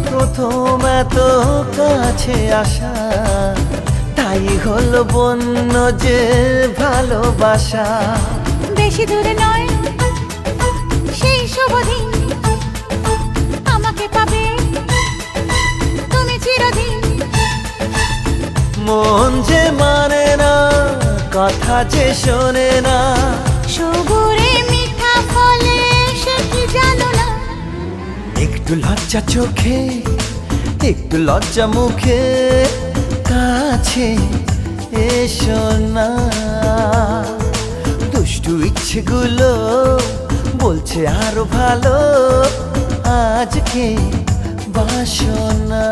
প্রথম এত কাছে আসা, তাই হলো বন্য যে ভালোবাসা। বেশি দূরে নয় সেই শুভ দিন, আমাকে পাবে তুমি চিরদিন। মন যে মানে না, কথা যে শোনে না, সবুরে মিঠা ফলে সে কি জানো না। একটু লজ্জা চোখে, একটু লজ্জা মুখে, কাছে এসো না। দুষ্টু ইচ্ছেগুলো বলছে আরো ভালো, আজকে বাসনা।